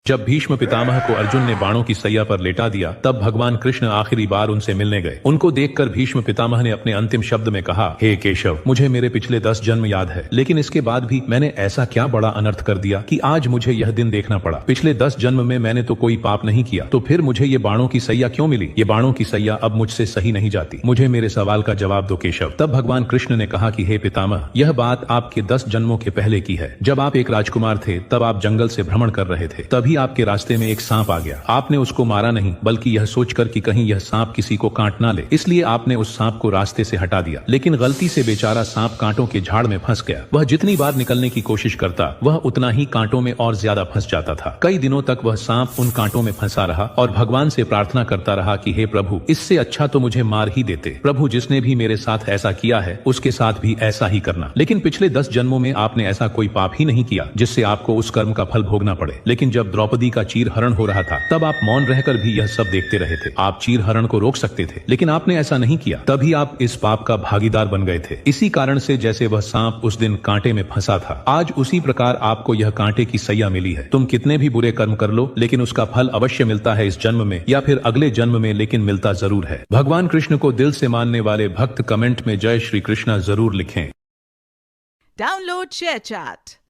जब भीष्म पितामह को अर्जुन ने बाणों की सैया पर लेटा दिया, तब भगवान कृष्ण आखिरी बार उनसे मिलने गए। उनको देखकर भीष्म पितामह ने अपने अंतिम शब्द में कहा, हे केशव, मुझे मेरे पिछले 10 जन्म याद है, लेकिन इसके बाद भी मैंने ऐसा क्या बड़ा अनर्थ कर दिया कि आज मुझे यह दिन देखना पड़ा। पिछले 10 जन्म में मैंने तो कोई पाप नहीं किया, तो फिर मुझे ये बाणों की सैया क्यों मिली? ये बाणों की सैया अब मुझसे सही नहीं जाती। मुझे मेरे सवाल का जवाब दो केशव। तब भगवान कृष्ण ने कहा कि हे पितामह, यह बात आपके 10 जन्मों के पहले की है। जब आप एक राजकुमार थे, तब आप जंगल से भ्रमण कर रहे थे। तभी आपके रास्ते में एक सांप आ गया। आपने उसको मारा नहीं, बल्कि यह सोचकर कि कहीं यह सांप किसी को काट ना ले, इसलिए आपने उस सांप को रास्ते से हटा दिया। लेकिन गलती से बेचारा सांप कांटों के झाड़ में फंस गया। वह जितनी बार निकलने की कोशिश करता, वह उतना ही कांटों में और ज्यादा फंस जाता था। कई दिनों तक वह सांप उन कांटों में फंसा रहा और भगवान से प्रार्थना करता रहा कि हे प्रभु, इससे अच्छा तो मुझे मार ही देते। प्रभु, जिसने भी मेरे साथ ऐसा किया है, उसके साथ भी ऐसा ही करना। लेकिन पिछले 10 जन्मों में आपने ऐसा कोई पाप ही नहीं किया जिससे आपको उस कर्म का फल भोगना पड़े। लेकिन जब द्रौपदी का चीर हरण हो रहा था, तब आप मौन रहकर भी यह सब देखते रहे थे। आप चीर हरण को रोक सकते थे, लेकिन आपने ऐसा नहीं किया। तभी आप इस पाप का भागीदार बन गए थे। इसी कारण से जैसे वह सांप उस दिन कांटे में फंसा था, आज उसी प्रकार आपको यह कांटे की सैया मिली है। तुम कितने भी बुरे कर्म कर लो, लेकिन उसका फल अवश्य मिलता है इस जन्म में या फिर अगले जन्म में, लेकिन मिलता जरूर है। भगवान कृष्ण को दिल से मानने वाले भक्त कमेंट में जय श्री कृष्णा जरूर लिखें। Download ShareChat.